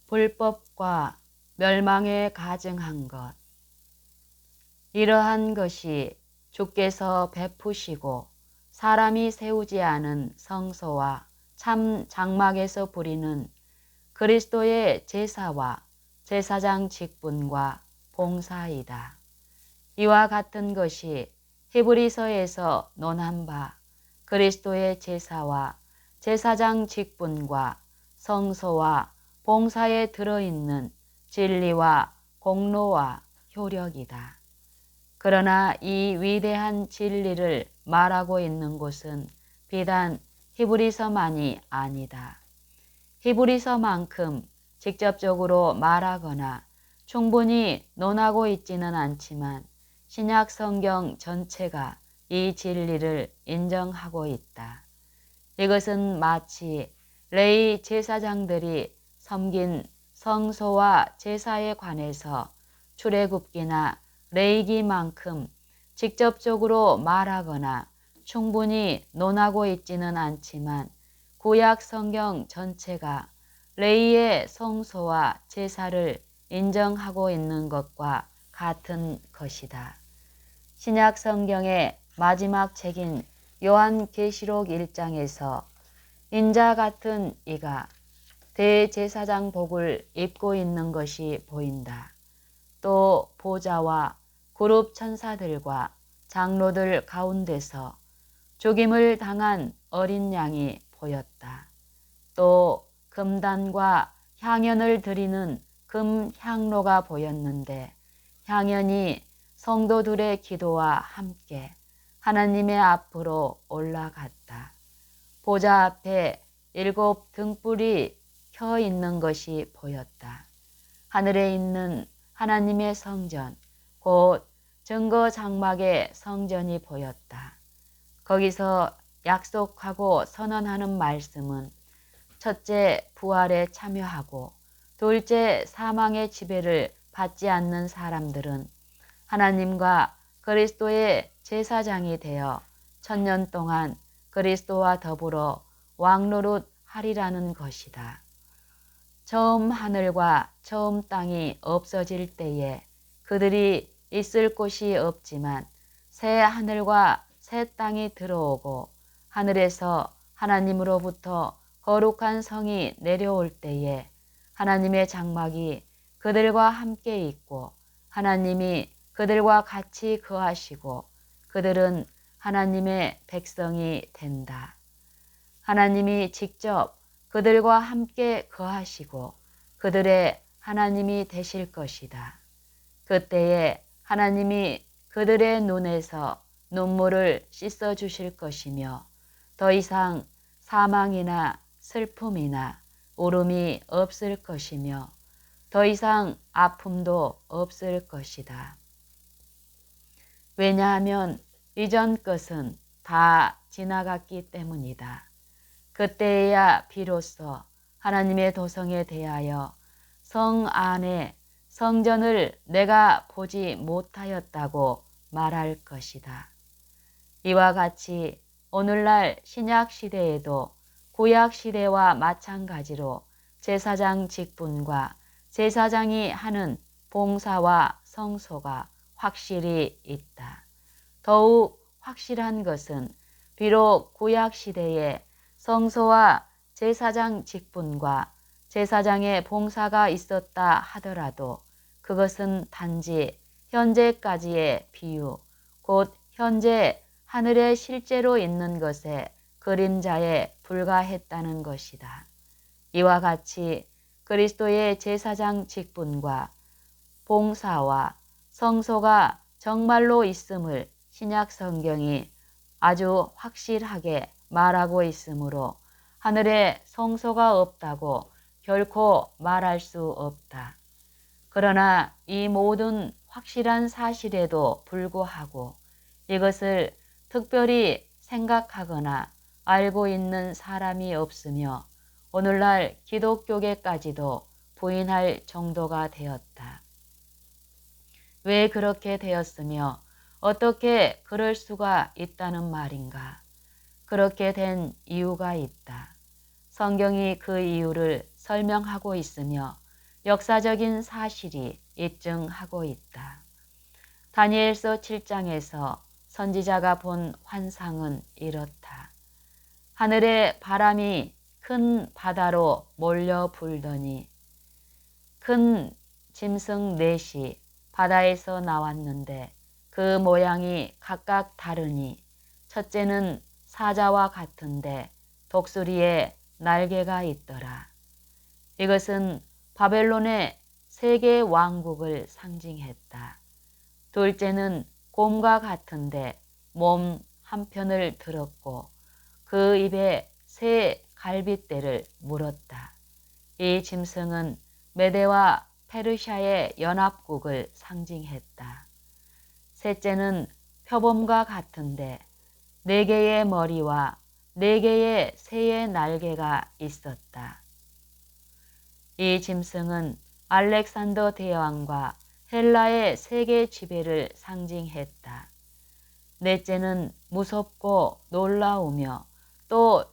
불법과 멸망에 가증한 것. 이러한 것이 주께서 베푸시고 사람이 세우지 않은 성소와 참 장막에서 부리는 그리스도의 제사와 제사장 직분과 봉사이다. 이와 같은 것이 히브리서에서 논한 바 그리스도의 제사와 제사장 직분과 성소와 봉사에 들어있는 진리와 공로와 효력이다. 그러나 이 위대한 진리를 말하고 있는 곳은 비단 히브리서만이 아니다. 히브리서만큼 직접적으로 말하거나 충분히 논하고 있지는 않지만 신약 성경 전체가 이 진리를 인정하고 있다. 이것은 마치 레위 제사장들이 섬긴 성소와 제사에 관해서 출애굽기나 레위기만큼 직접적으로 말하거나 충분히 논하고 있지는 않지만 구약 성경 전체가 레위의 성소와 제사를 인정하고 있는 것과 같은 것이다. 신약 성경의 마지막 책인 요한계시록 1장에서 인자 같은 이가 대제사장복을 입고 있는 것이 보인다. 또 보좌와 그룹 천사들과 장로들 가운데서 죽임을 당한 어린 양이 보였다. 또 금단과 향연을 드리는 금향로가 보였는데 향연이 성도들의 기도와 함께 하나님의 앞으로 올라갔다. 보좌 앞에 7 등불이 켜 있는 것이 보였다. 하늘에 있는 하나님의 성전, 곧 증거 장막의 성전이 보였다. 거기서 약속하고 선언하는 말씀은 첫째 부활에 참여하고 둘째 사망의 지배를 받지 않는 사람들은 하나님과 그리스도의 제사장이 되어 1000년 동안 그리스도와 더불어 왕노릇 하리라는 것이다. 처음 하늘과 처음 땅이 없어질 때에 그들이 있을 곳이 없지만 새 하늘과 새 땅이 들어오고 하늘에서 하나님으로부터 거룩한 성이 내려올 때에 하나님의 장막이 그들과 함께 있고 하나님이 그들과 같이 거하시고 그들은 하나님의 백성이 된다. 하나님이 직접 그들과 함께 거하시고 그들의 하나님이 되실 것이다. 그때에 하나님이 그들의 눈에서 눈물을 씻어 주실 것이며 더 이상 사망이나 슬픔이나 울음이 없을 것이며 더 이상 아픔도 없을 것이다. 왜냐하면 이전 것은 다 지나갔기 때문이다. 그때에야 비로소 하나님의 도성에 대하여 성 안에 성전을 내가 보지 못하였다고 말할 것이다. 이와 같이 오늘날 신약 시대에도 구약 시대와 마찬가지로 제사장 직분과 제사장이 하는 봉사와 성소가 확실히 있다. 더욱 확실한 것은 비록 구약 시대에 성소와 제사장 직분과 제사장의 봉사가 있었다 하더라도 그것은 단지 현재까지의 비유, 곧 현재 하늘에 실제로 있는 것의 그림자에 불과했다는 것이다. 이와 같이 그리스도의 제사장 직분과 봉사와 성소가 정말로 있음을 신약 성경이 아주 확실하게 말하고 있으므로 하늘에 성소가 없다고 결코 말할 수 없다. 그러나 이 모든 확실한 사실에도 불구하고 이것을 특별히 생각하거나 알고 있는 사람이 없으며 오늘날 기독교계까지도 부인할 정도가 되었다. 왜 그렇게 되었으며 어떻게 그럴 수가 있다는 말인가? 그렇게 된 이유가 있다. 성경이 그 이유를 설명하고 있으며 역사적인 사실이 입증하고 있다. 다니엘서 7장에서 선지자가 본 환상은 이렇다. 하늘의 바람이 큰 바다로 몰려 불더니 큰 짐승 넷이 바다에서 나왔는데 그 모양이 각각 다르니 첫째는 사자와 같은데 독수리에 날개가 있더라. 이것은 바벨론의 세계 왕국을 상징했다. 둘째는 곰과 같은데 몸 한편을 들었고 그 입에 새 갈빗대를 물었다. 이 짐승은 메대와 페르시아의 연합국을 상징했다. 셋째는 표범과 같은데 4개의 머리와 4개의 새의 날개가 있었다. 이 짐승은 알렉산더 대왕과 헬라의 세계 지배를 상징했다. 넷째는 무섭고 놀라우며 또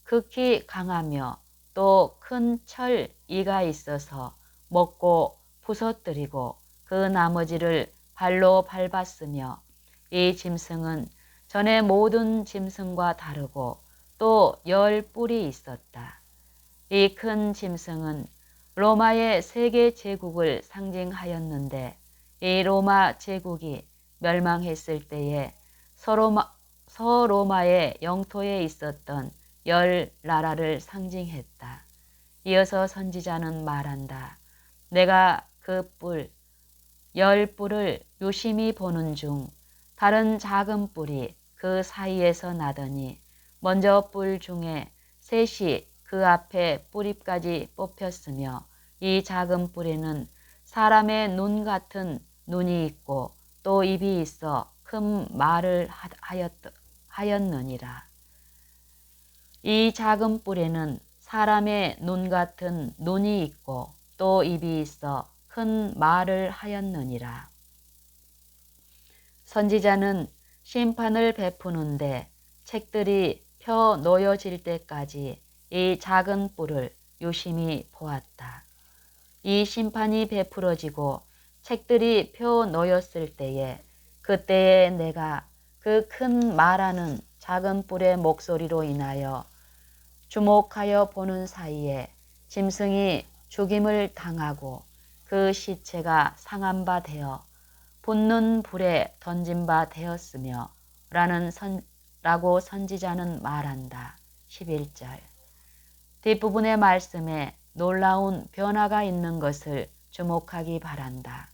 극히 강하며 또 큰 철 이가 있어서 먹고 부서뜨리고 그 나머지를 발로 밟았으며 이 짐승은 전의 모든 짐승과 다르고 또 10뿔이 있었다. 이 큰 짐승은 로마의 세계 제국을 상징하였는데 이 로마 제국이 멸망했을 때에 서로마의 영토에 있었던 10나라를 상징했다. 이어서 선지자는 말한다. 내가 그 10뿔을 유심히 보는 중 다른 작은 뿔이 그 사이에서 나더니 먼저 뿔 중에 셋이 그 앞에 뿔잎까지 뽑혔으며 이 작은 뿔에는 사람의 눈 같은 눈이 있고 또 입이 있어 큰 말을 하였느니라. 이 작은 뿔에는 사람의 눈 같은 눈이 있고 또 입이 있어 큰 말을 하였느니라. 선지자는 심판을 베푸는데 책들이 펴 놓여질 때까지 이 작은 뿔을 유심히 보았다. 이 심판이 베풀어지고 책들이 펴 놓였을 때에 그때에 내가 그 큰 말하는 작은 뿔의 목소리로 인하여 주목하여 보는 사이에 짐승이 죽임을 당하고 그 시체가 상한 바 되어 붙는 불에 던진 바 되었으며 라고 선지자는 말한다. 11절. 뒷부분의 말씀에 놀라운 변화가 있는 것을 주목하기 바란다.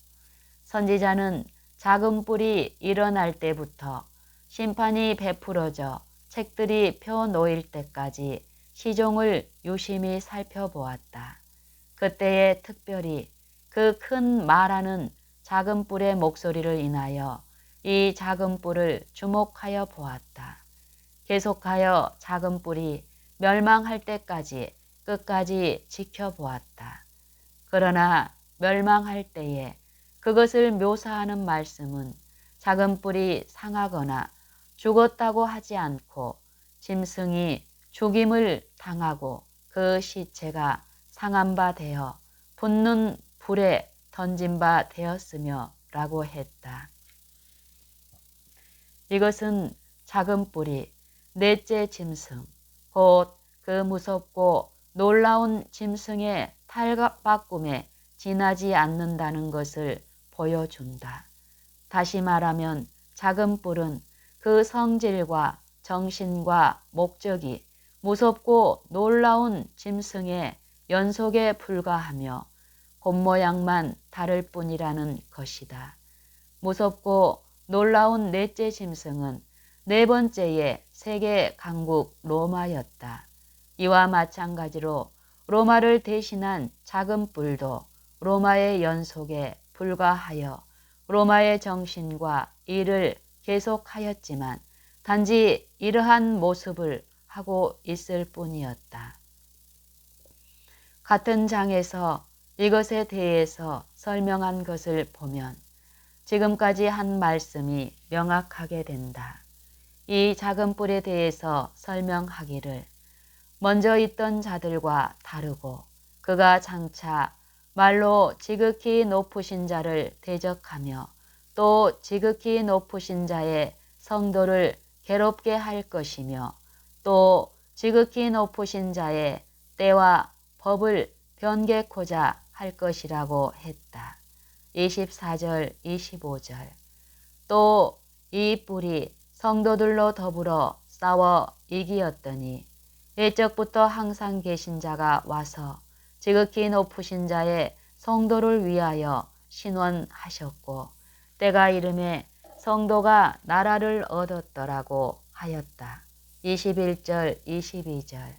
선지자는 작은 뿔이 일어날 때부터 심판이 베풀어져 책들이 펴 놓일 때까지 시종을 유심히 살펴보았다. 그때에 특별히 그 큰 말하는 작은 뿔의 목소리를 인하여 이 작은 뿔을 주목하여 보았다. 계속하여 작은 뿔이 멸망할 때까지 끝까지 지켜보았다. 그러나 멸망할 때에 그것을 묘사하는 말씀은 작은 뿔이 상하거나 죽었다고 하지 않고 짐승이 죽임을 당하고 그 시체가 상한 바 되어 붙는 불에 던진 바 되었으며 라고 했다. 이것은 작은 뿔이 넷째 짐승, 곧 그 무섭고 놀라운 짐승의 탈바꿈에 지나지 않는다는 것을 보여준다. 다시 말하면 작은 뿔은 그 성질과 정신과 목적이 무섭고 놀라운 짐승의 연속에 불과하며 겉모양만 다를 뿐이라는 것이다. 무섭고 놀라운 넷째 짐승은 네 번째의 세계 강국 로마였다. 이와 마찬가지로 로마를 대신한 작은 뿔도 로마의 연속에 불과하여 로마의 정신과 일을 계속하였지만 단지 이러한 모습을 하고 있을 뿐이었다. 같은 장에서 이것에 대해서 설명한 것을 보면 지금까지 한 말씀이 명확하게 된다. 이 작은 뿔에 대해서 설명하기를 먼저 있던 자들과 다르고 그가 장차 말로 지극히 높으신 자를 대적하며 또 지극히 높으신 자의 성도를 괴롭게 할 것이며 또 지극히 높으신 자의 때와 법을 변개코자 할 것이라고 했다. 24절, 25절. 또 이 뿔이 성도들로 더불어 싸워 이기었더니 옛적부터 항상 계신 자가 와서 지극히 높으신 자의 성도를 위하여 신원하셨고 때가 이름에 성도가 나라를 얻었더라고 하였다. 21절, 22절.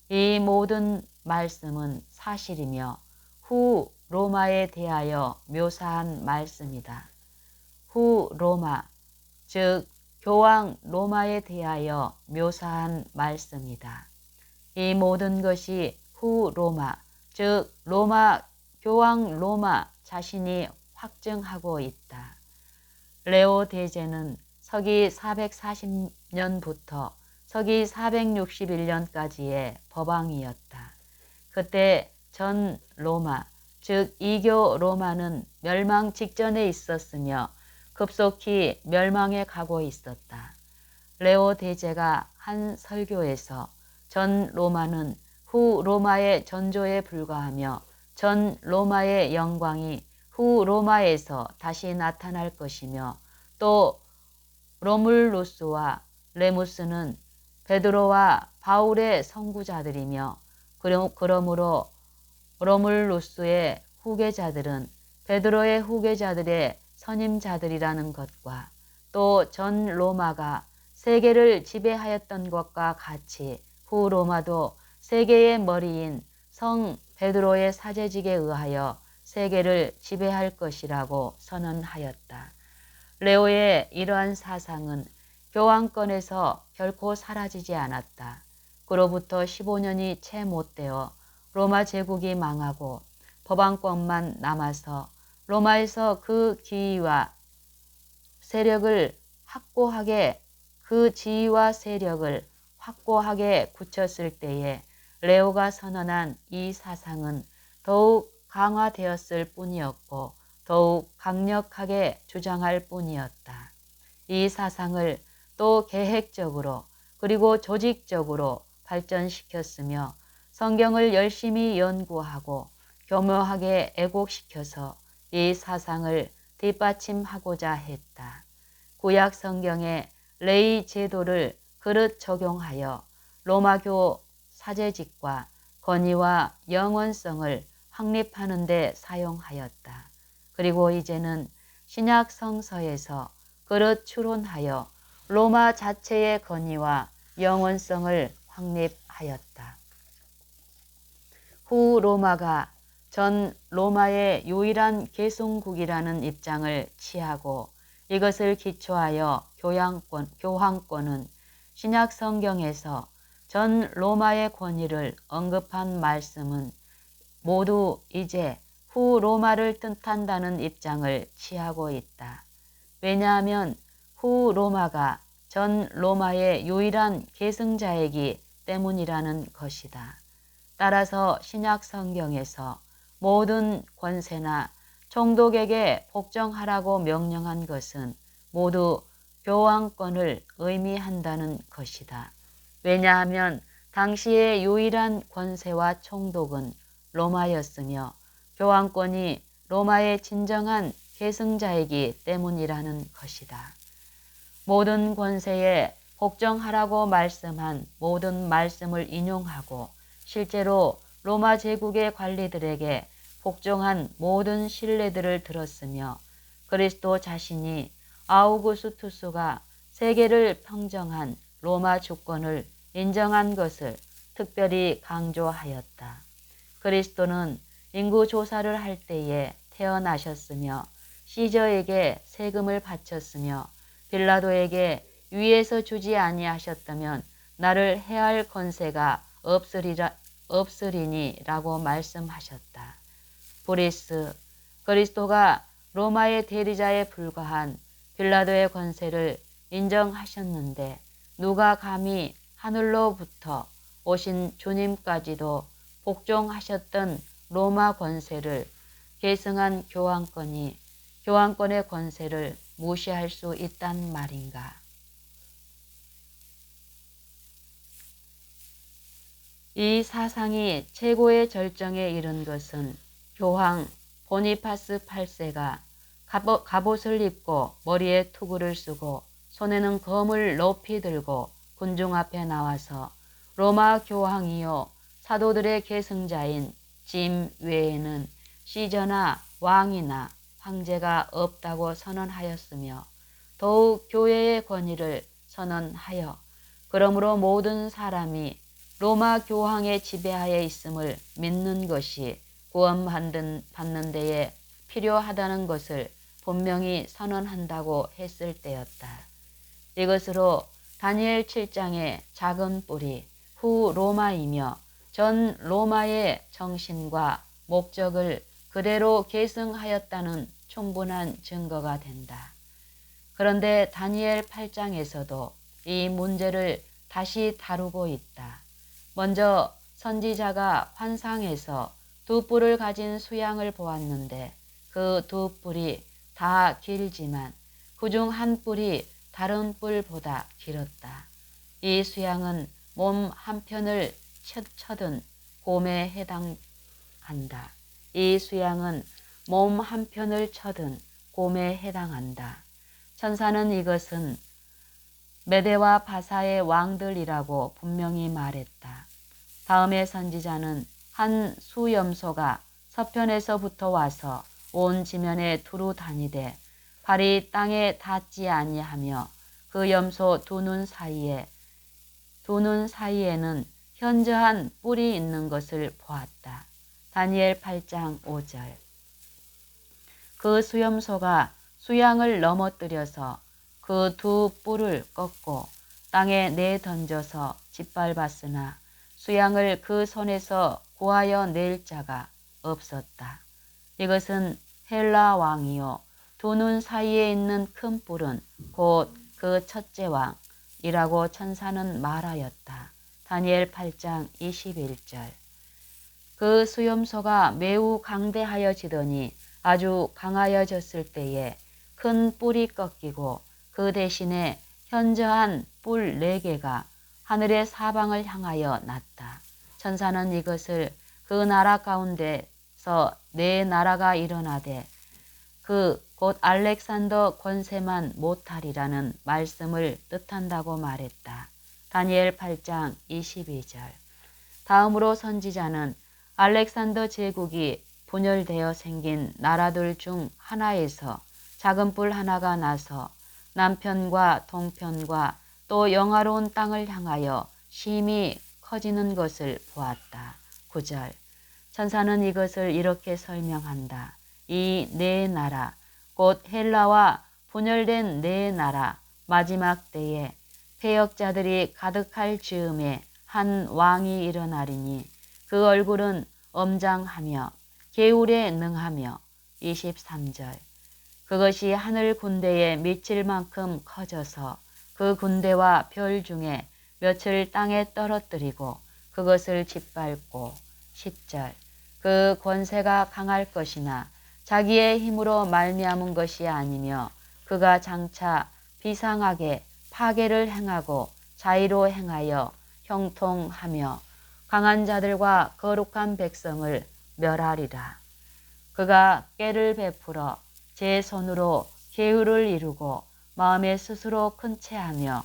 이 모든 말씀은 사실이며 후 로마에 대하여 묘사한 말씀이다. 후 로마, 즉 교황 로마에 대하여 묘사한 말씀이다. 이 모든 것이 후 로마, 즉 로마 교황 로마 자신이 확증하고 있다. 레오 대제는 서기 440년부터 서기 461년까지의 법왕이었다. 그때 전 로마, 즉 이교 로마는 멸망 직전에 있었으며 급속히 멸망에 가고 있었다. 레오 대제가 한 설교에서 전 로마는 후 로마의 전조에 불과하며 전 로마의 영광이 후 로마에서 다시 나타날 것이며 또 로물루스와 레무스는 베드로와 바울의 선구자들이며 그러므로 로물루스의 후계자들은 베드로의 후계자들의 선임자들이라는 것과 또 전 로마가 세계를 지배하였던 것과 같이 후 로마도 세계의 머리인 성 베드로의 사제직에 의하여 세계를 지배할 것이라고 선언하였다. 레오의 이러한 사상은 교황권에서 결코 사라지지 않았다. 그로부터 15년이 채 못되어 로마 제국이 망하고 법왕권만 남아서 로마에서 그 지위와 세력을 확고하게 굳혔을 때에 레오가 선언한 이 사상은 더욱 강화되었을 뿐이었고 더욱 강력하게 주장할 뿐이었다. 이 사상을 또 계획적으로 그리고 조직적으로 발전시켰으며 성경을 열심히 연구하고 교묘하게 애곡시켜서 이 사상을 뒷받침하고자 했다. 구약 성경의 레위 제도를 그릇 적용하여 로마교 사제직과 권위와 영원성을 확립하는 데 사용하였다. 그리고 이제는 신약 성서에서 그릇 추론하여 로마 자체의 권위와 영원성을 확립하였다. 후 로마가 전 로마의 유일한 계승국이라는 입장을 취하고 이것을 기초하여 교황권은 신약 성경에서 전 로마의 권위를 언급한 말씀은 모두 이제 후 로마를 뜻한다는 입장을 취하고 있다. 왜냐하면 후 로마가 전 로마의 유일한 계승자이기 때문이라는 것이다. 따라서 신약 성경에서 모든 권세나 총독에게 복종하라고 명령한 것은 모두 교황권을 의미한다는 것이다. 왜냐하면 당시의 유일한 권세와 총독은 로마였으며 교황권이 로마의 진정한 계승자이기 때문이라는 것이다. 모든 권세에 복종하라고 말씀한 모든 말씀을 인용하고 실제로 로마 제국의 관리들에게 복종한 모든 신뢰들을 들었으며 그리스도 자신이 아우구스투스가 세계를 평정한 로마 주권을 인정한 것을 특별히 강조하였다. 그리스도는 인구 조사를 할 때에 태어나셨으며 시저에게 세금을 바쳤으며 빌라도에게 위에서 주지 아니하셨다면 나를 해할 권세가 없으리니라고 말씀하셨다. 브리스, 그리스도가 로마의 대리자에 불과한 빌라도의 권세를 인정하셨는데 누가 감히 하늘로부터 오신 주님까지도 복종하셨던 로마 권세를 계승한 교황권이 교황권의 권세를 무시할 수 있단 말인가? 이 사상이 최고의 절정에 이른 것은 교황 보니파스 8세가 갑옷을 입고 머리에 투구를 쓰고 손에는 검을 높이 들고 군중 앞에 나와서 로마 교황이요 사도들의 계승자인 짐 외에는 시저나 왕이나 황제가 없다고 선언하였으며 더욱 교회의 권위를 선언하여 그러므로 모든 사람이 로마 교황의 지배하에 있음을 믿는 것이 구원받는 데에 필요하다는 것을 분명히 선언한다고 했을 때였다. 이것으로 다니엘 7장의 작은 뿔이 후 로마이며 전 로마의 정신과 목적을 그대로 계승하였다는 충분한 증거가 된다. 그런데 다니엘 8장에서도 이 문제를 다시 다루고 있다. 먼저 선지자가 환상에서 두 뿔을 가진 수양을 보았는데 그 두 뿔이 다 길지만 그중 한 뿔이 다른 뿔보다 길었다. 이 수양은 몸 한편을 쳐든 곰에 해당한다. 이 수양은 몸 한편을 쳐든 곰에 해당한다. 천사는 이것은 메대와 바사의 왕들이라고 분명히 말했다. 다음에 선지자는 한 수염소가 서편에서부터 와서 온 지면에 두루 다니되 발이 땅에 닿지 아니하며 그 염소 두 눈 사이에는 현저한 뿔이 있는 것을 보았다. 다니엘 8장 5절. 그 수염소가 수양을 넘어뜨려서 그 두 뿔을 꺾고 땅에 내던져서 짓밟았으나 수양을 그 손에서 구하여 낼 자가 없었다. 이것은 헬라 왕이요 두 눈 사이에 있는 큰 뿔은 곧 그 첫째 왕이라고 천사는 말하였다. 다니엘 8장 21절. 그 수염소가 매우 강대하여지더니 아주 강하여졌을 때에 큰 뿔이 꺾이고 그 대신에 현저한 뿔 4개가 하늘의 사방을 향하여 났다. 천사는 이것을 그 나라 가운데서 4나라가 일어나되 그 곧 알렉산더 권세만 못하리라는 말씀을 뜻한다고 말했다. 다니엘 8장 22절. 다음으로 선지자는 알렉산더 제국이 분열되어 생긴 나라들 중 하나에서 작은 뿔 하나가 나서 남편과 동편과 또 영화로운 땅을 향하여 심히 커지는 것을 보았다. 9절. 천사는 이것을 이렇게 설명한다. 이 4나라, 곧 헬라와 분열된 4나라 마지막 때에 패역자들이 가득할 즈음에 한 왕이 일어나리니 그 얼굴은 엄장하며 개울에 능하며 23절. 그것이 하늘 군대에 미칠 만큼 커져서 그 군대와 별 중에 몇을 땅에 떨어뜨리고 그것을 짓밟고 10절. 그 권세가 강할 것이나 자기의 힘으로 말미암은 것이 아니며 그가 장차 비상하게 파괴를 행하고 자의로 행하여 형통하며 강한 자들과 거룩한 백성을 멸하리라. 그가 깨를 베풀어 제 손으로 계율을 이루고 마음에 스스로 큰 체하며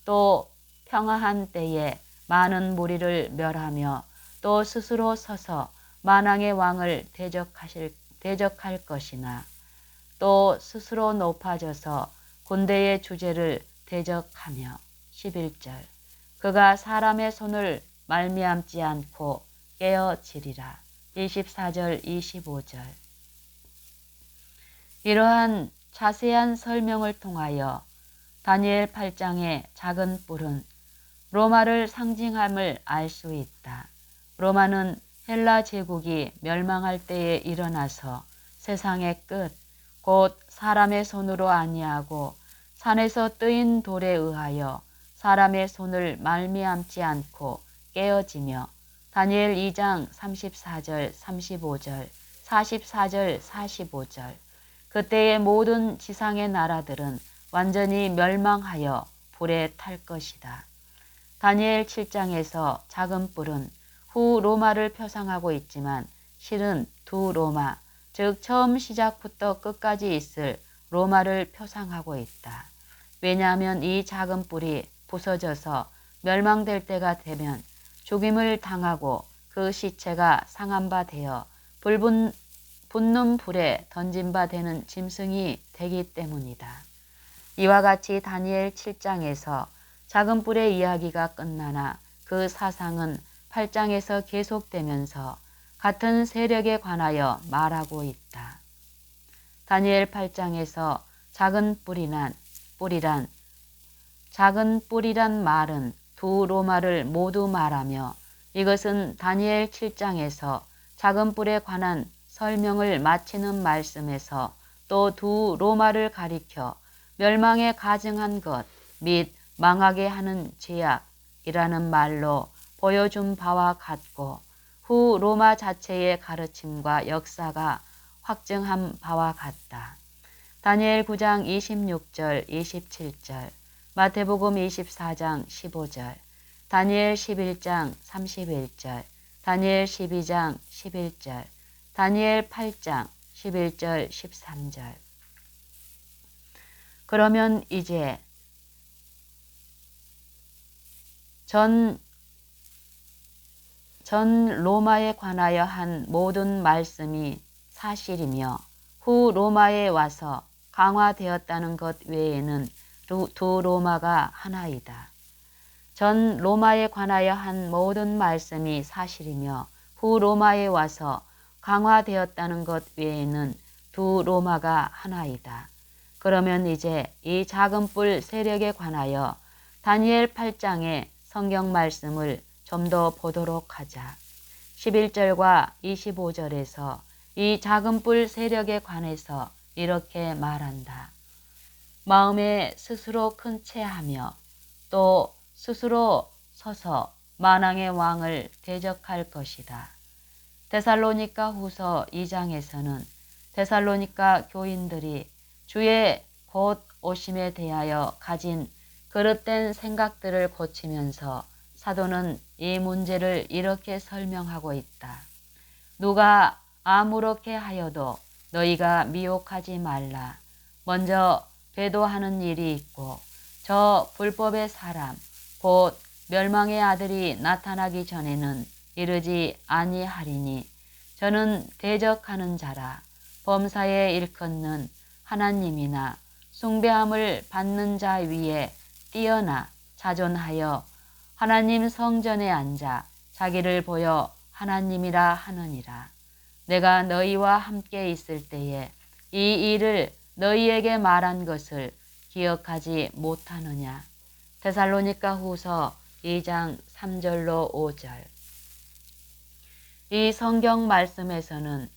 또 평화한 때에 많은 무리를 멸하며 또 스스로 서서 만왕의 왕을 대적할 것이나 또 스스로 높아져서 군대의 주제를 대적하며 11절. 그가 사람의 손을 말미암지 않고 깨어지리라. 24절 25절. 이러한 자세한 설명을 통하여 다니엘 8장의 작은 뿔은 로마를 상징함을 알 수 있다. 로마는 헬라 제국이 멸망할 때에 일어나서 세상의 끝, 곧 사람의 손으로 아니하고 산에서 뜨인 돌에 의하여 사람의 손을 말미암지 않고 깨어지며 다니엘 2장 34절, 35절, 44절, 45절. 그때의 모든 지상의 나라들은 완전히 멸망하여 불에 탈 것이다. 다니엘 7장에서 작은 뿔은 후 로마를 표상하고 있지만 실은 두 로마, 즉 처음 시작부터 끝까지 있을 로마를 표상하고 있다. 왜냐하면 이 작은 뿔이 부서져서 멸망될 때가 되면 죽임을 당하고 그 시체가 상한 바 되어 붙는 불에 던진 바 되는 짐승이 되기 때문이다. 이와 같이 다니엘 7장에서 작은 뿔의 이야기가 끝나나 그 사상은 8장에서 계속되면서 같은 세력에 관하여 말하고 있다. 다니엘 8장에서 작은 뿔이란 말은 두 로마를 모두 말하며 이것은 다니엘 7장에서 작은 뿔에 관한 설명을 마치는 말씀에서 또 두 로마를 가리켜 멸망에 가증한 것 및 망하게 하는 죄악이라는 말로 보여준 바와 같고 후 로마 자체의 가르침과 역사가 확증한 바와 같다. 다니엘 9장 26절, 27절, 마태복음 24장 15절, 다니엘 11장 31절, 다니엘 12장 11절, 다니엘 8장 11절, 13절. 그러면 이제 전 로마에 관하여 한 모든 말씀이 사실이며 후 로마에 와서 강화되었다는 것 외에는 두 로마가 하나이다. 전 로마에 관하여 한 모든 말씀이 사실이며 후 로마에 와서 강화되었다는 것 외에는 두 로마가 하나이다. 그러면 이제 이 작은 뿔 세력에 관하여 다니엘 8장의 성경 말씀을 좀 더 보도록 하자. 11절과 25절에서 이 작은 뿔 세력에 관해서 이렇게 말한다. 마음에 스스로 큰 채하며 또 스스로 서서 만왕의 왕을 대적할 것이다. 데살로니가 후서 2장에서는 데살로니가 교인들이 주의 곧 오심에 대하여 가진 그릇된 생각들을 고치면서 사도는 이 문제를 이렇게 설명하고 있다. 누가 아무렇게 하여도 너희가 미혹하지 말라. 먼저 배도하는 일이 있고 저 불법의 사람 곧 멸망의 아들이 나타나기 전에는 이르지 아니하리니 저는 대적하는 자라. 범사에 일컫는 하나님이나 숭배함을 받는 자 위에 뛰어나 자존하여 하나님 성전에 앉아 자기를 보여 하나님이라 하느니라. 내가 너희와 함께 있을 때에 이 일을 너희에게 말한 것을 기억하지 못하느냐. 데살로니가 후서 2장 3절로 5절. 이 성경 말씀에서는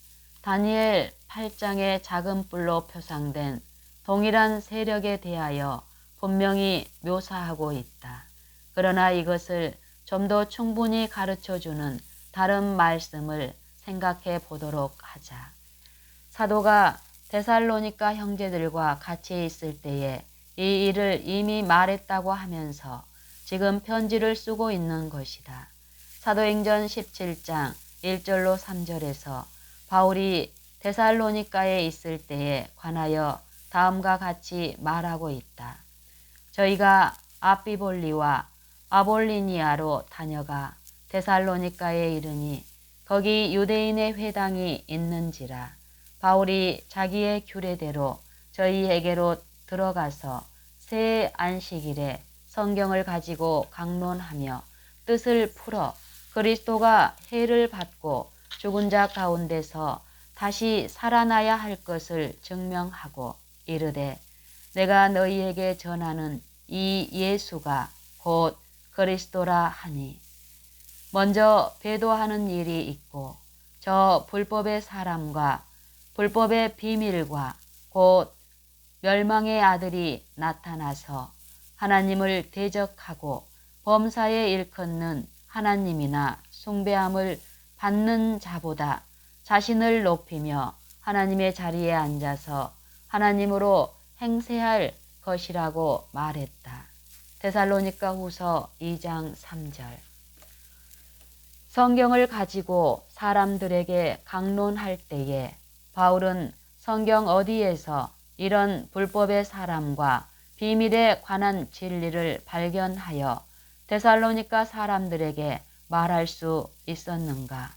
다니엘 8장의 작은 뿔로 표상된 동일한 세력에 대하여 분명히 묘사하고 있다. 그러나 이것을 좀 더 충분히 가르쳐주는 다른 말씀을 생각해 보도록 하자. 사도가 데살로니가 형제들과 같이 있을 때에 이 일을 이미 말했다고 하면서 지금 편지를 쓰고 있는 것이다. 사도행전 17장 1절로 3절에서 바울이 데살로니가에 있을 때에 관하여 다음과 같이 말하고 있다. 저희가 아비볼리와 아볼리니아로 다녀가 데살로니가에 이르니 거기 유대인의 회당이 있는지라. 바울이 자기의 규례대로 저희에게로 들어가서 새 안식일에 성경을 가지고 강론하며 뜻을 풀어 그리스도가 해를 받고 죽은 자 가운데서 다시 살아나야 할 것을 증명하고 이르되 내가 너희에게 전하는 이 예수가 곧 그리스도라 하니 먼저 배도하는 일이 있고 저 불법의 사람과 불법의 비밀과 곧 멸망의 아들이 나타나서 하나님을 대적하고 범사에 일컫는 하나님이나 숭배함을 받는 자보다 자신을 높이며 하나님의 자리에 앉아서 하나님으로 행세할 것이라고 말했다. 데살로니가 후서 2장 3절. 성경을 가지고 사람들에게 강론할 때에 바울은 성경 어디에서 이런 불법의 사람과 비밀에 관한 진리를 발견하여 데살로니가 사람들에게 말할 수 있었는가?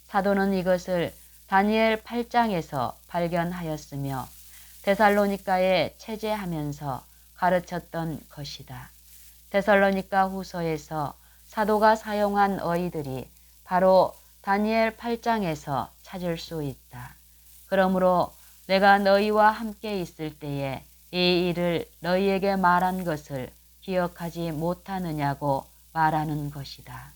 사도는 이것을 다니엘 8장에서 발견하였으며 데살로니가에 체제하면서 가르쳤던 것이다. 데살로니가 후서에서 사도가 사용한 어휘들이 바로 다니엘 8장에서 찾을 수 있다. 그러므로 내가 너희와 함께 있을 때에 이 일을 너희에게 말한 것을 기억하지 못하느냐고 말하는 것이다.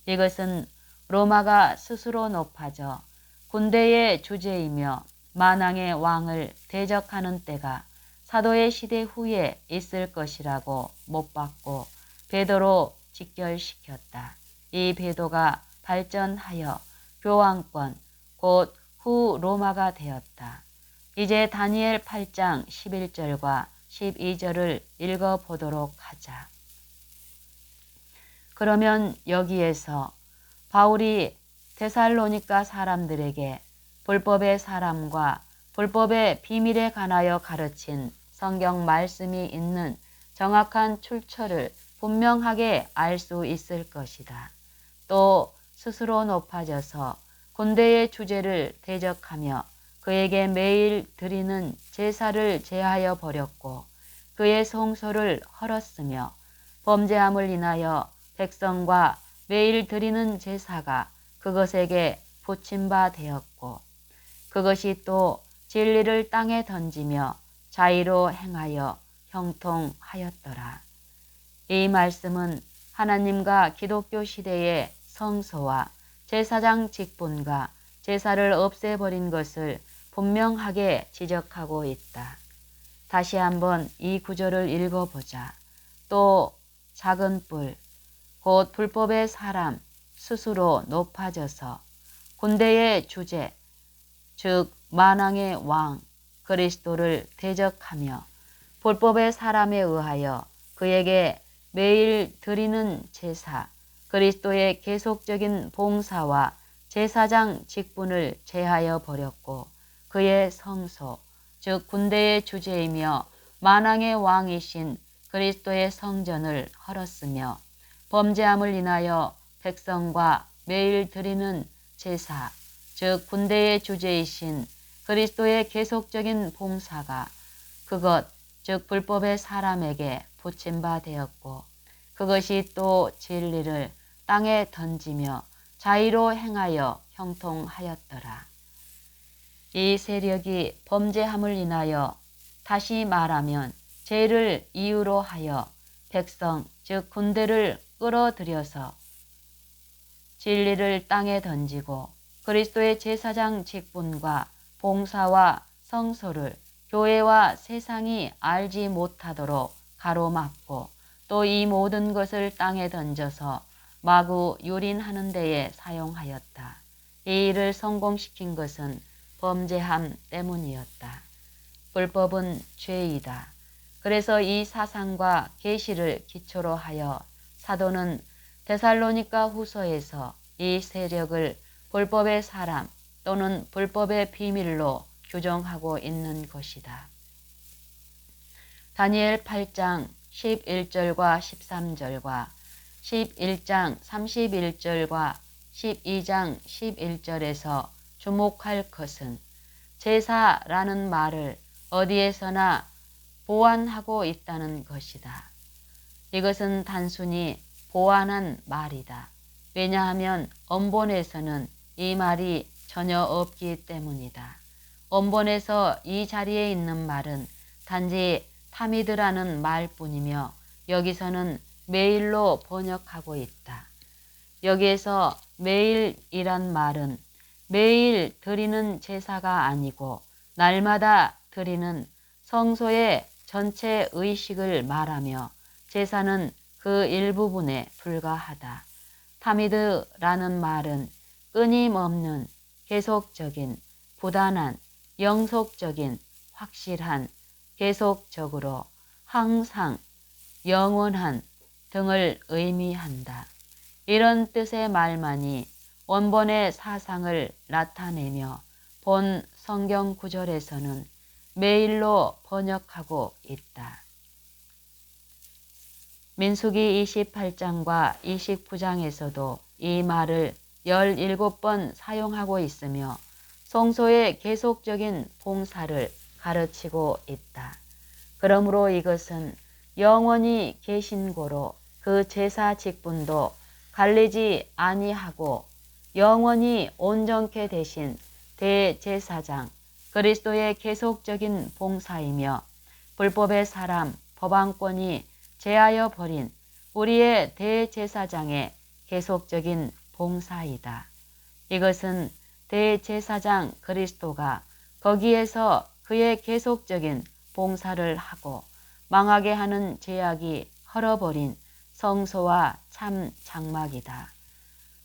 이것은 로마가 스스로 높아져 군대의 주제이며 만왕의 왕을 대적하는 때가 사도의 시대 후에 있을 것이라고 못 박고 베드로 직결시켰다. 이 베드로가 발전하여 교황권 곧 후 로마가 되었다. 이제 다니엘 8장 11절과 12절을 읽어보도록 하자. 그러면 여기에서 바울이 데살로니가 사람들에게 불법의 사람과 불법의 비밀에 관하여 가르친 성경 말씀이 있는 정확한 출처를 분명하게 알 수 있을 것이다. 또 스스로 높아져서 군대의 주제를 대적하며 그에게 매일 드리는 제사를 제하여 버렸고 그의 성소를 헐었으며 범죄함을 인하여 백성과 매일 드리는 제사가 그것에게 붙임 바 되었고 그것이 또 진리를 땅에 던지며 자의로 행하여 형통하였더라. 이 말씀은 하나님과 기독교 시대의 성소와 제사장 직분과 제사를 없애버린 것을 분명하게 지적하고 있다. 다시 한번 이 구절을 읽어보자. 또 작은 뿔, 곧 불법의 사람 스스로 높아져서 군대의 주제, 즉 만왕의 왕 그리스도를 대적하며 불법의 사람에 의하여 그에게 매일 드리는 제사, 그리스도의 계속적인 봉사와 제사장 직분을 제하여 버렸고 그의 성소, 즉 군대의 주제이며 만왕의 왕이신 그리스도의 성전을 헐었으며 범죄함을 인하여 백성과 매일 드리는 제사, 즉 군대의 주제이신 그리스도의 계속적인 봉사가 그것, 즉 불법의 사람에게 붙임 바 되었고 그것이 또 진리를 땅에 던지며 자의로 행하여 형통하였더라. 이 세력이 범죄함을 인하여 다시 말하면 죄를 이유로 하여 백성 즉 군대를 끌어들여서 진리를 땅에 던지고 그리스도의 제사장 직분과 봉사와 성소를 교회와 세상이 알지 못하도록 가로막고 또 이 모든 것을 땅에 던져서 마구 유린하는 데에 사용하였다. 이 일을 성공시킨 것은 범죄함 때문이었다. 불법은 죄이다. 그래서 이 사상과 계시를 기초로 하여 사도는 데살로니가 후서에서 이 세력을 불법의 사람 또는 불법의 비밀로 규정하고 있는 것이다. 다니엘 8장 11절과 13절과 11장 31절과 12장 11절에서 주목할 것은 제사라는 말을 어디에서나 보완하고 있다는 것이다. 이것은 단순히 보완한 말이다. 왜냐하면 언본에서는 이 말이 전혀 없기 때문이다. 언본에서 이 자리에 있는 말은 단지 타미드라는 말뿐이며 여기서는 매일로 번역하고 있다. 여기에서 매일이란 말은 매일 드리는 제사가 아니고 날마다 드리는 성소의 전체 의식을 말하며 제사는 그 일부분에 불과하다. 타미드라는 말은 끊임없는, 계속적인, 부단한, 영속적인, 확실한, 계속적으로, 항상, 영원한 등을 의미한다. 이런 뜻의 말만이 원본의 사상을 나타내며 본 성경 구절에서는 매일로 번역하고 있다. 민수기 28장과 29장에서도 이 말을 17번 사용하고 있으며 성소의 계속적인 봉사를 가르치고 있다. 그러므로 이것은 영원히 계신 고로 그 제사 직분도 갈리지 아니하고 영원히 온전케 되신 대제사장 그리스도의 계속적인 봉사이며 불법의 사람 법왕권이 제하여 버린 우리의 대제사장의 계속적인 봉사이다. 이것은 대제사장 그리스도가 거기에서 그의 계속적인 봉사를 하고 망하게 하는 제약이 헐어버린 성소와 참 장막이다.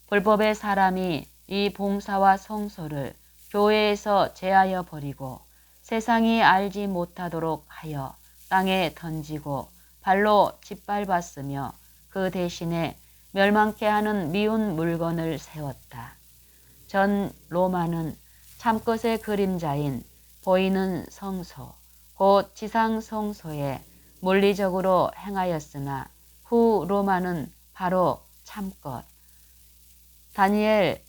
불법의 사람이 이 봉사와 성소를 교회에서 제하여 버리고 세상이 알지 못하도록 하여 땅에 던지고 발로 짓밟았으며 그 대신에 멸망케 하는 미운 물건을 세웠다. 전 로마는 참것의 그림자인 보이는 성소, 곧 지상 성소에 물리적으로 행하였으나 후 로마는 바로 참것. 다니엘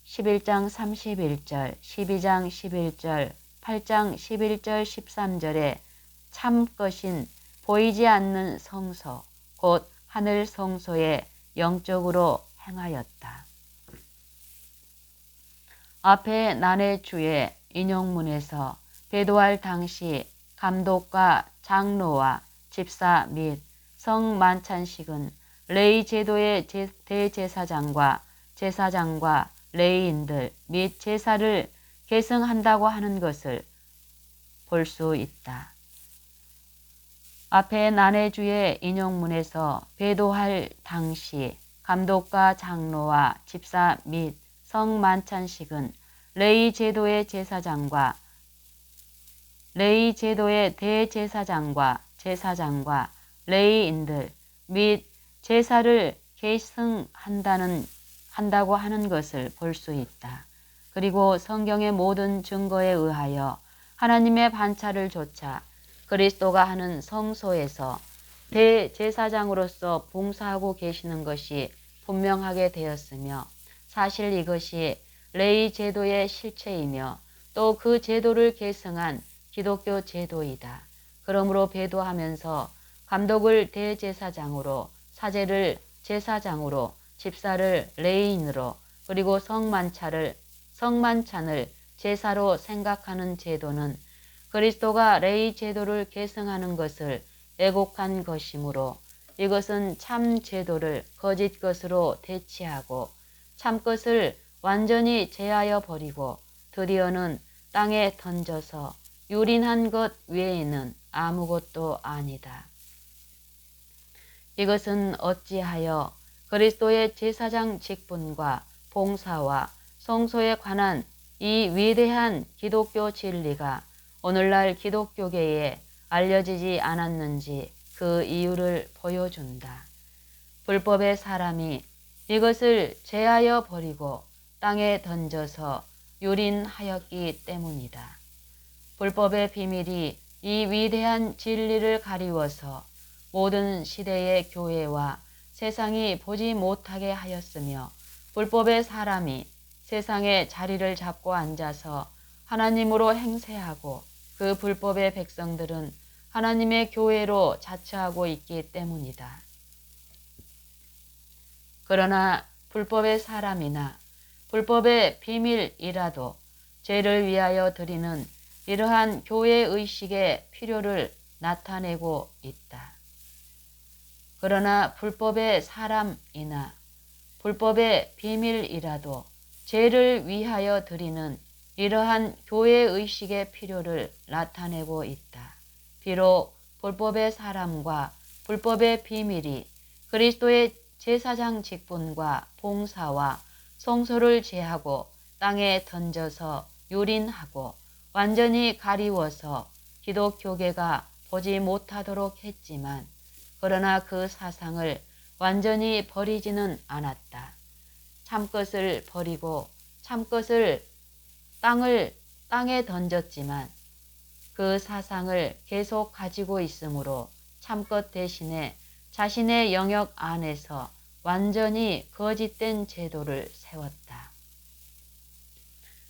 11장 31절, 12장 11절, 8장 11절 13절에 참것인 보이지 않는 성소, 곧 하늘 성소에 영적으로 행하였다. 앞에 난해주의 인용문에서 배도할 당시 감독과 장로와 집사 및 성만찬식은 레위 제도의 대제사장과 제사장과 레위인들 및 제사를 계승한다고 하는 것을 볼 수 있다. 앞에 난해주의 인용문에서 배도할 당시 감독과 장로와 집사 및 성만찬식은 레위 제도의 대제사장과 제사장과 레위인들 및 제사를 계승한다고 하는 것을 볼 수 있다. 그리고 성경의 모든 증거에 의하여 하나님의 반차를 조차 그리스도가 하는 성소에서 대제사장으로서 봉사하고 계시는 것이 분명하게 되었으며 사실 이것이 레위 제도의 실체이며 또 그 제도를 계승한 기독교 제도이다. 그러므로 배도하면서 감독을 대제사장으로, 사제를 제사장으로, 집사를 레위인으로, 그리고 성만찬을 제사로 생각하는 제도는 그리스도가 레위 제도를 계승하는 것을 애곡한 것이므로 이것은 참 제도를 거짓 것으로 대치하고 참 것을 완전히 제하여 버리고 드디어는 땅에 던져서 유린한 것 외에는 아무것도 아니다. 이것은 어찌하여 그리스도의 제사장 직분과 봉사와 성소에 관한 이 위대한 기독교 진리가 오늘날 기독교계에 알려지지 않았는지 그 이유를 보여준다. 불법의 사람이 이것을 제하여 버리고 땅에 던져서 유린하였기 때문이다. 불법의 비밀이 이 위대한 진리를 가리워서 모든 시대의 교회와 세상이 보지 못하게 하였으며 불법의 사람이 세상에 자리를 잡고 앉아서 하나님으로 행세하고 그 불법의 백성들은 하나님의 교회로 자처하고 있기 때문이다. 그러나 불법의 사람이나 불법의 비밀이라도 죄를 위하여 드리는 이러한 교회 의식의 필요를 나타내고 있다. 그러나 불법의 사람이나 불법의 비밀이라도 죄를 위하여 드리는 이러한 교회 의식의 필요를 나타내고 있다. 비록 불법의 사람과 불법의 비밀이 그리스도의 제사장 직분과 봉사와 성소를 제하고 땅에 던져서 유린하고 완전히 가리워서 기독교계가 보지 못하도록 했지만 그러나 그 사상을 완전히 버리지는 않았다. 참것을 버리고 참것을 땅에 던졌지만 그 사상을 계속 가지고 있으므로 참것 대신에 자신의 영역 안에서 완전히 거짓된 제도를 세웠다.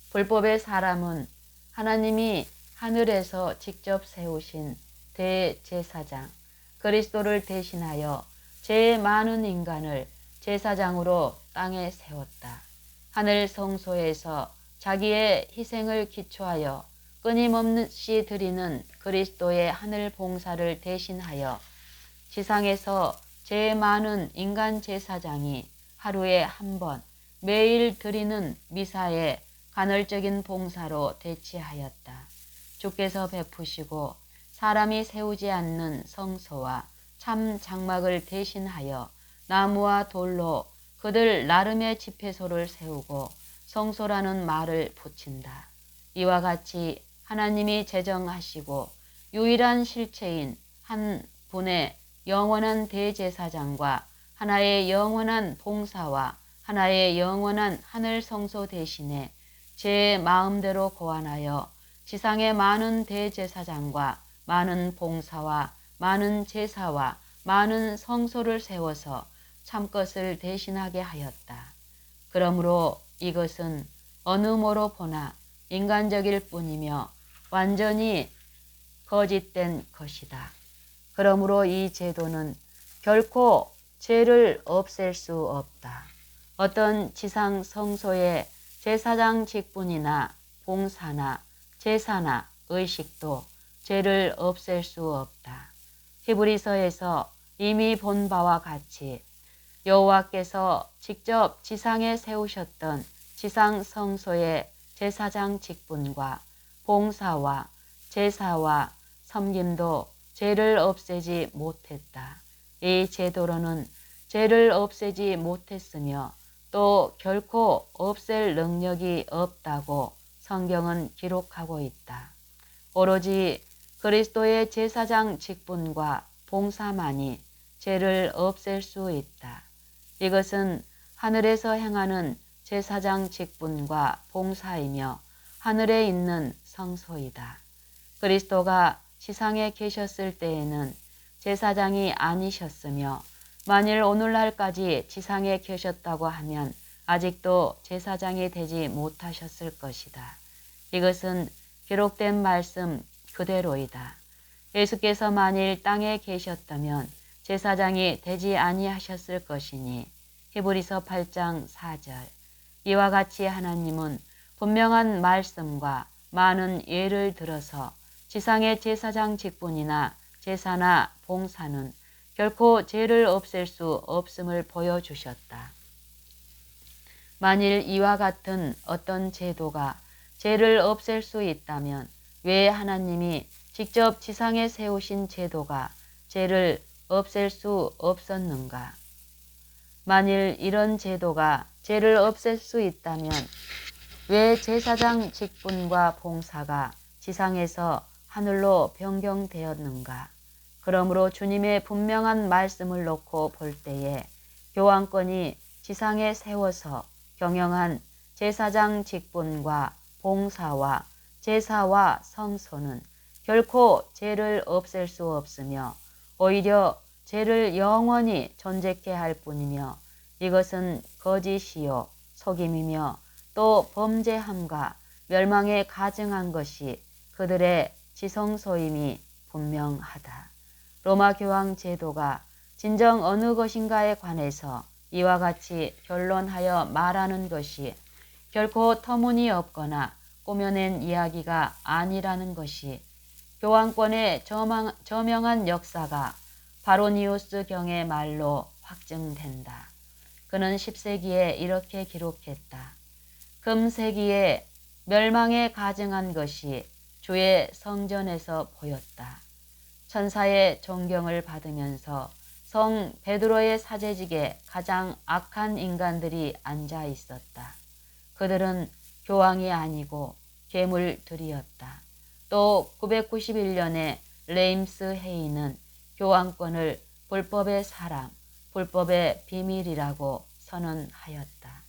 불법의 사람은 하나님이 하늘에서 직접 세우신 대제사장 그리스도를 대신하여 제일 많은 인간을 제사장으로 땅에 세웠다. 하늘 성소에서 자기의 희생을 기초하여 끊임없이 드리는 그리스도의 하늘 봉사를 대신하여 지상에서 제일 많은 인간 제사장이 하루에 한 번 매일 드리는 미사의 간헐적인 봉사로 대치하였다. 주께서 베푸시고 사람이 세우지 않는 성소와 참 장막을 대신하여 나무와 돌로 그들 나름의 집회소를 세우고 성소라는 말을 붙인다. 이와 같이 하나님이 제정하시고 유일한 실체인 한 분의 영원한 대제사장과 하나의 영원한 봉사와 하나의 영원한 하늘 성소 대신에 제 마음대로 고안하여 지상의 많은 대제사장과 많은 봉사와 많은 제사와 많은 성소를 세워서 참것을 대신하게 하였다. 그러므로 이것은 어느 모로 보나 인간적일 뿐이며 완전히 거짓된 것이다. 그러므로 이 제도는 결코 죄를 없앨 수 없다. 어떤 지상 성소의 제사장 직분이나 봉사나 제사나 의식도 죄를 없앨 수 없다. 히브리서에서 이미 본 바와 같이 여호와께서 직접 지상에 세우셨던 지상 성소의 제사장 직분과 봉사와 제사와 섬김도 죄를 없애지 못했다. 이 제도로는 죄를 없애지 못했으며 또 결코 없앨 능력이 없다고 성경은 기록하고 있다. 오로지 그리스도의 제사장 직분과 봉사만이 죄를 없앨 수 있다. 이것은 하늘에서 행하는 제사장 직분과 봉사이며 하늘에 있는 성소이다. 그리스도가 지상에 계셨을 때에는 제사장이 아니셨으며 만일 오늘날까지 지상에 계셨다고 하면 아직도 제사장이 되지 못하셨을 것이다. 이것은 기록된 말씀 그대로이다. 예수께서 만일 땅에 계셨다면 제사장이 되지 아니하셨을 것이니 히브리서 8장 4절. 이와 같이 하나님은 분명한 말씀과 많은 예를 들어서 지상의 제사장 직분이나 제사나 봉사는 결코 죄를 없앨 수 없음을 보여주셨다. 만일 이와 같은 어떤 제도가 죄를 없앨 수 있다면 왜 하나님이 직접 지상에 세우신 제도가 죄를 없앨 수 없었는가? 만일 이런 제도가 죄를 없앨 수 있다면 왜 제사장 직분과 봉사가 지상에서 하늘로 변경되었는가? 그러므로 주님의 분명한 말씀을 놓고 볼 때에 교황권이 지상에 세워서 경영한 제사장 직분과 봉사와 제사와 성소는 결코 죄를 없앨 수 없으며 오히려 죄를 영원히 존재케 할 뿐이며 이것은 거짓이요 속임이며 또 범죄함과 멸망에 가증한 것이 그들의 지성소임이 분명하다. 로마 교황 제도가 진정 어느 것인가에 관해서 이와 같이 결론하여 말하는 것이 결코 터무니없거나 꾸며낸 이야기가 아니라는 것이 교황권의 저명한 역사가 바로니우스 경의 말로 확증된다. 그는 10세기에 이렇게 기록했다. 금세기에 멸망에 가증한 것이 주의 성전에서 보였다. 천사의 존경을 받으면서 성 베드로의 사제직에 가장 악한 인간들이 앉아 있었다. 그들은 교황이 아니고 괴물들이었다. 또 991년에 레임스 회의는 교황권을 불법의 사람, 불법의 비밀이라고 선언하였다.